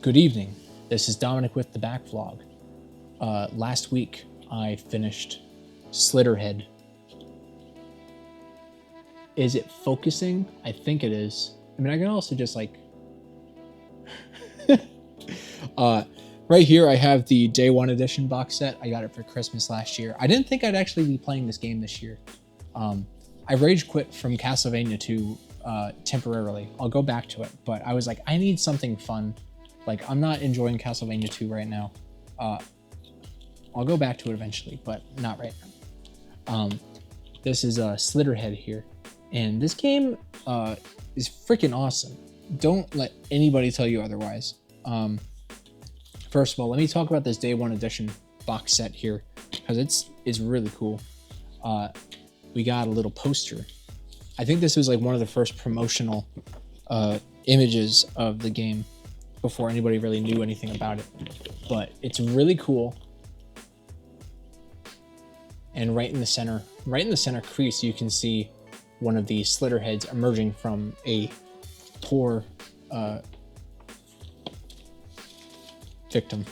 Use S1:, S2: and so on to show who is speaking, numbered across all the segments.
S1: Good evening. This is Dominic with TheBackVlog. Last week I finished Slitterhead. Is it focusing? I think it is. I mean, I can also just like... right here I have the Day 1 Edition box set. I got it for Christmas last year. I didn't think I'd actually be playing this game this year. I rage quit from Castlevania 2 temporarily. I'll go back to it, but I was like, I need something fun. Like, I'm not enjoying Castlevania 2 right now. I'll go back to it eventually, but not right now. This is Slitterhead here, and this game is freaking awesome. Don't let anybody tell you otherwise. First of all, let me talk about this Day 1 Edition box set here, because it's really cool. We got a little poster. I think this was like one of the first promotional images of the game before anybody really knew anything about it, but it's really cool. And right in the center crease, you can see one of the Slitterheads emerging from a poor victim.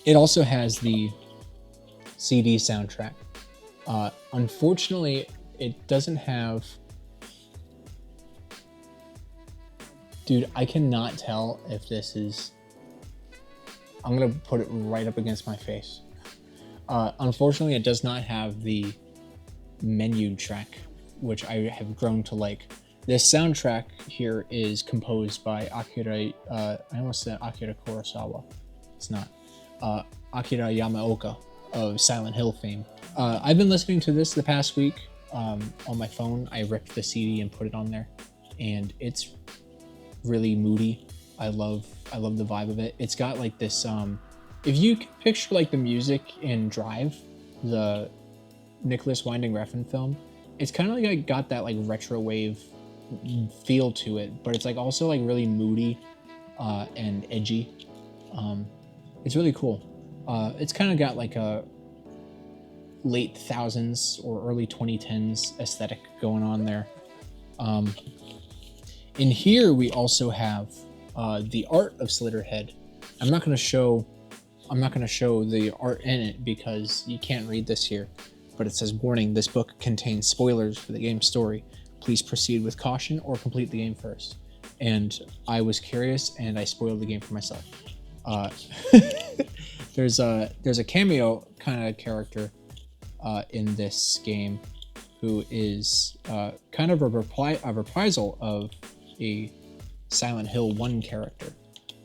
S1: It also has the CD soundtrack. Unfortunately, it doesn't have... Dude, I cannot tell if this is... I'm gonna put it right up against my face. Unfortunately, it does not have the menu track, which I have grown to like. This soundtrack here is composed by Akira, I almost said Akira Kurosawa. It's not. Akira Yamaoka of Silent Hill fame. I've been listening to this the past week on my phone. I ripped the CD and put it on there, and it's really moody. I love the vibe of it. It's got like this if you can picture like the music in Drive, the Nicholas Winding Refn film, it's kind of like got that like retro wave feel to it, but it's like also like really moody and edgy. It's really cool. It's kind of got like a late thousands or early 2010s aesthetic going on there. In here we also have the art of Slitterhead. I'm not going to show the art in it because you can't read this here, but it says, warning, this book contains spoilers for the game's story. Please proceed with caution or complete the game first. And I was curious and I spoiled the game for myself. There's a cameo kind of character in this game who is kind of a reprisal of a Silent Hill 1 character.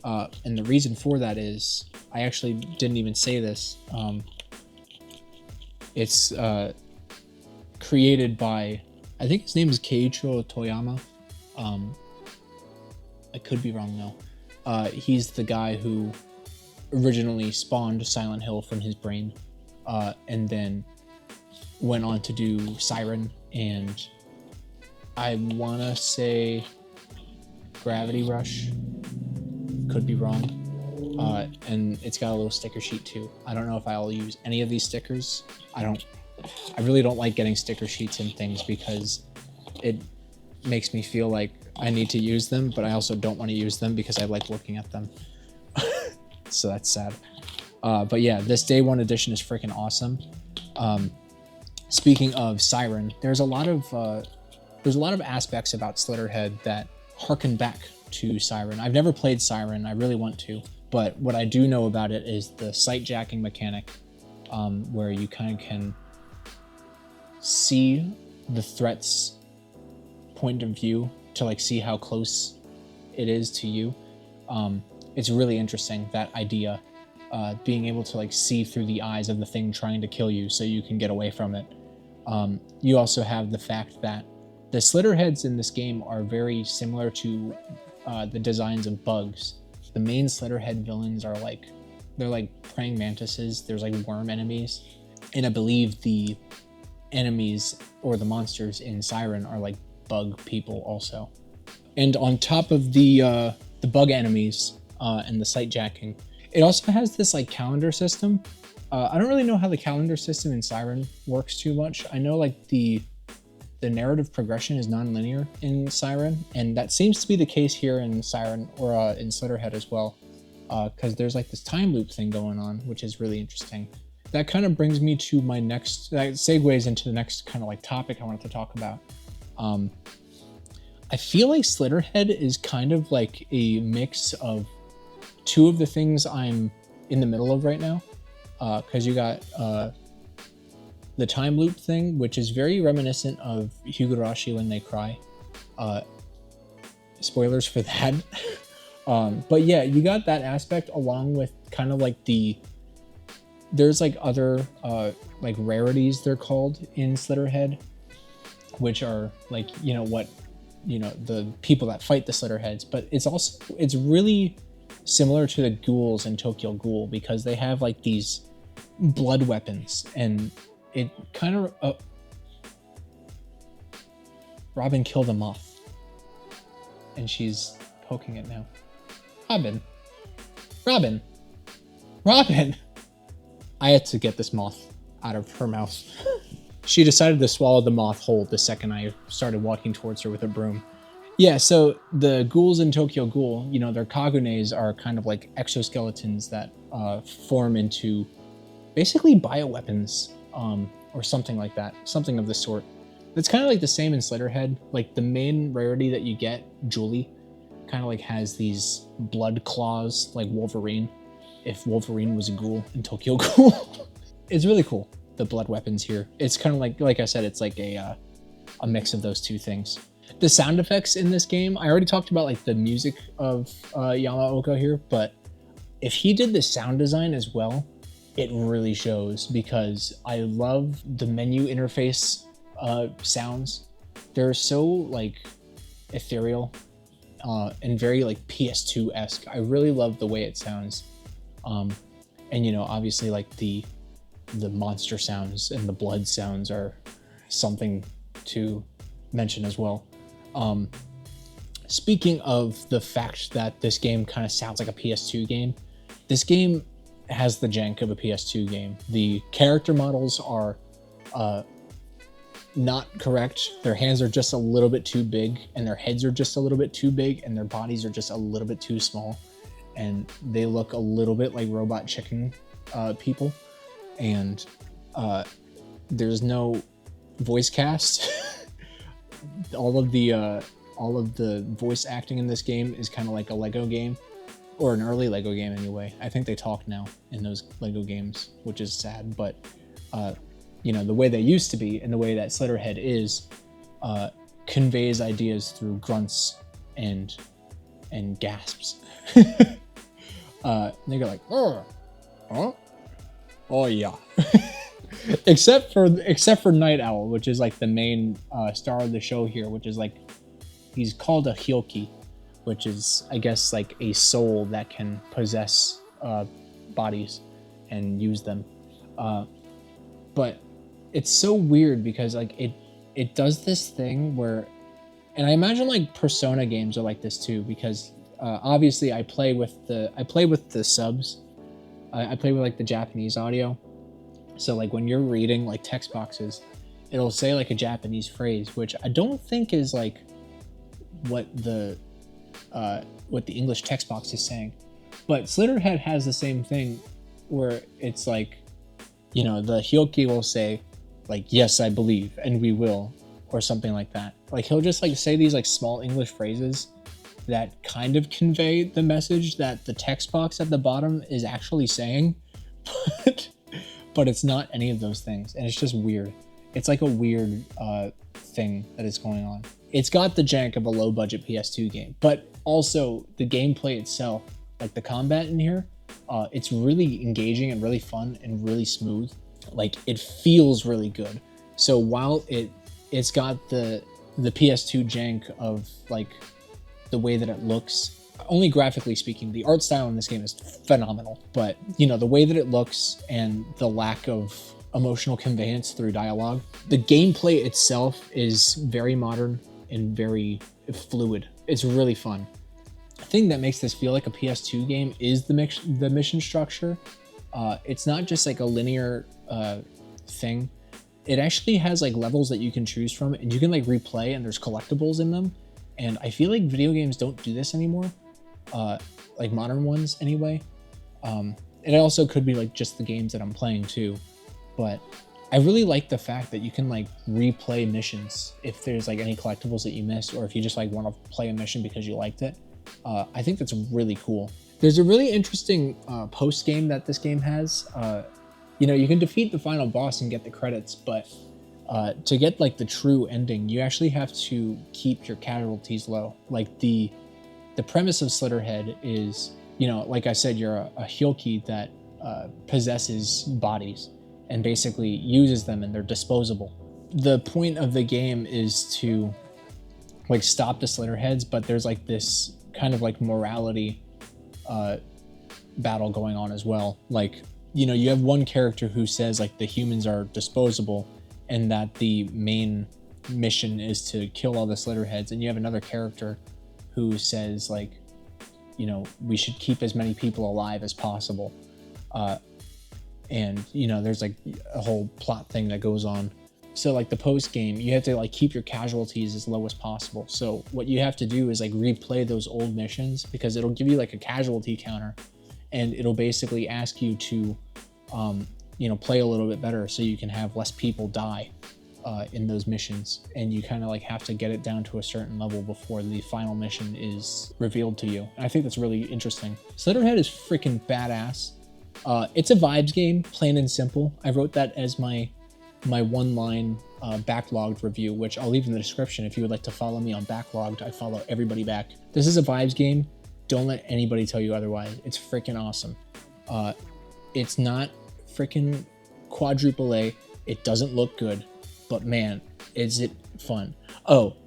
S1: And the reason for that is, I actually didn't even say this, it's created by, I think his name is Keiichiro Toyama. I could be wrong though. He's the guy who originally spawned Silent Hill from his brain, and then went on to do Siren, and I wanna say Gravity Rush, could be wrong. And it's got a little sticker sheet too. I don't know if I'll use any of these stickers. I really don't like getting sticker sheets and things because it makes me feel like I need to use them, but I also don't want to use them because I like looking at them. So that's sad. But yeah, this Day 1 Edition is freaking awesome. Speaking of Siren, there's a lot of aspects about Slitterhead that harken back to Siren. I've never played Siren. I really want to, but what I do know about it is the sight jacking mechanic, where you kind of can see the threat's point of view to like see how close it is to you. It's really interesting, that idea, being able to like see through the eyes of the thing trying to kill you so you can get away from it. You also have the fact that the Slitterheads in this game are very similar to the designs of bugs. The main Slitterhead villains are like, they're like praying mantises. There's like worm enemies, and I believe the enemies or the monsters in Siren are like bug people also. And on top of the bug enemies and the sight jacking, it also has this like calendar system. I don't really know how the calendar system in Siren works too much. I know like the narrative progression is non-linear in Siren, and that seems to be the case here in Siren, or in Slitterhead as well. because there's like this time loop thing going on, which is really interesting. That kind of brings me to my next, that segues into the next kind of like topic I wanted to talk about. I feel like Slitterhead is kind of like a mix of two of the things I'm in the middle of right now. Because you got the time loop thing, which is very reminiscent of Higurashi When They Cry. Spoilers for that. But yeah, you got that aspect along with kind of like there's like other like rarities, they're called in Slitterhead, which are like, you know, what, you know, the people that fight the Slitterheads. But it's really similar to the ghouls in Tokyo Ghoul, because they have like these blood weapons, and it kind of Robin killed a moth and she's poking it now. Robin, I had to get this moth out of her mouth. She decided to swallow the moth whole the second I started walking towards her with a broom. Yeah, so the ghouls in Tokyo Ghoul, you know, their kagunes are kind of like exoskeletons that form into basically bioweapons, or something like that, something of the sort. It's kind of like the same in Slitterhead. Like the main rarity that you get, Julie, kind of like has these blood claws like Wolverine, if Wolverine was a ghoul in Tokyo Ghoul. It's really cool, the blood weapons here. It's kind of like I said, it's like a mix of those two things. The sound effects in this game, I already talked about like the music of Yamaoka here, but if he did the sound design as well, it really shows, because I love the menu interface sounds. They're so like ethereal and very like PS2-esque. I really love the way it sounds. And you know, obviously like the monster sounds and the blood sounds are something to mention as well. Speaking of the fact that this game kind of sounds like a PS2 game, this game has the jank of a PS2 game. The character models are not correct. Their hands are just a little bit too big, and their heads are just a little bit too big, and their bodies are just a little bit too small, and they look a little bit like robot chicken people. And there's no voice cast. all of the voice acting in this game is kind of like a Lego game, or an early Lego game anyway. I think they talk now in those Lego games, which is sad, but you know, the way they used to be and the way that Slitterhead is conveys ideas through grunts and gasps. They go like, oh, huh? Oh yeah. except for Night Owl, which is like the main star of the show here, which is like, he's called a Hyoki, which is, I guess, like a soul that can possess bodies and use them. But it's so weird because like it does this thing where, and I imagine like Persona games are like this too, because obviously I play with the subs. I play with like the Japanese audio. So like when you're reading like text boxes, it'll say like a Japanese phrase, which I don't think is like what the English text box is saying. But Slitterhead has the same thing where it's like, you know, the Hyoki will say like, yes, I believe, and we will, or something like that. Like he'll just like say these like small English phrases that kind of convey the message that the text box at the bottom is actually saying, but it's not any of those things, and it's just weird. It's like a weird thing that is going on. It's got the jank of a low-budget PS2 game, but also the gameplay itself, like the combat in here, it's really engaging and really fun and really smooth. Like it feels really good. So while it's got the PS2 jank of like the way that it looks, only graphically speaking, the art style in this game is phenomenal, but you know, the way that it looks and the lack of emotional conveyance through dialogue, the gameplay itself is very modern and very fluid. It's really fun. The thing that makes this feel like a PS2 game is the mission structure. It's not just like a linear thing. It actually has like levels that you can choose from, and you can like replay, and there's collectibles in them. And I feel like video games don't do this anymore. like modern ones anyway. It also could be like just the games that I'm playing too, but I really like the fact that you can like replay missions if there's like any collectibles that you missed, or if you just like want to play a mission because you liked it. I think that's really cool. There's a really interesting post game that this game has. You know, you can defeat the final boss and get the credits, but to get like the true ending, you actually have to keep your casualties low. Like the premise of Slitterhead is, you know, like I said, you're a Hyuki that possesses bodies and basically uses them, and they're disposable. The point of the game is to like stop the Slitterheads, but there's like this kind of like morality battle going on as well. Like, you know, you have one character who says like the humans are disposable and that the main mission is to kill all the Slitterheads, and you have another character who says like, you know, we should keep as many people alive as possible. And you know, there's like a whole plot thing that goes on. So like the post game, you have to like keep your casualties as low as possible. So what you have to do is like replay those old missions, because it'll give you like a casualty counter, and it'll basically ask you to you know, play a little bit better so you can have less people die in those missions. And you kind of like have to get it down to a certain level before the final mission is revealed to you. And I think that's really interesting. Slitterhead is freaking badass. It's a vibes game, plain and simple. I wrote that as my one-line backlogged review, which I'll leave in the description if you would like to follow me on Backlogged. I follow everybody back. This is a vibes game. Don't let anybody tell you otherwise. It's freaking awesome. It's not freaking quadruple A. It doesn't look good, but man, is it fun. Oh,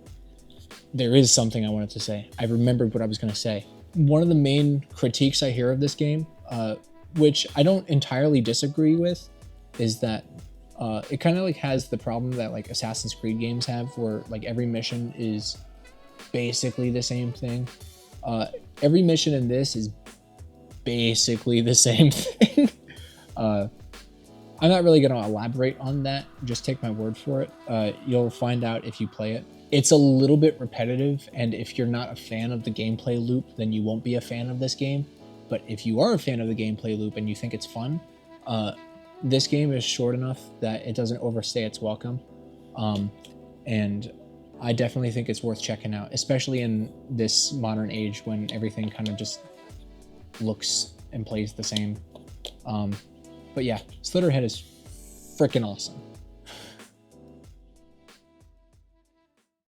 S1: there is something I wanted to say. I remembered what I was going to say. One of the main critiques I hear of this game, which I don't entirely disagree with, is that it kind of like has the problem that like Assassin's Creed games have, where like every mission is basically the same thing. Every mission in this is basically the same thing. I'm not really going to elaborate on that. Just take my word for it. You'll find out if you play it. It's a little bit repetitive, and if you're not a fan of the gameplay loop, then you won't be a fan of this game. But if you are a fan of the gameplay loop and you think it's fun, this game is short enough that it doesn't overstay its welcome. And I definitely think it's worth checking out, especially in this modern age when everything kind of just looks and plays the same. But yeah, Slitterhead is freaking awesome.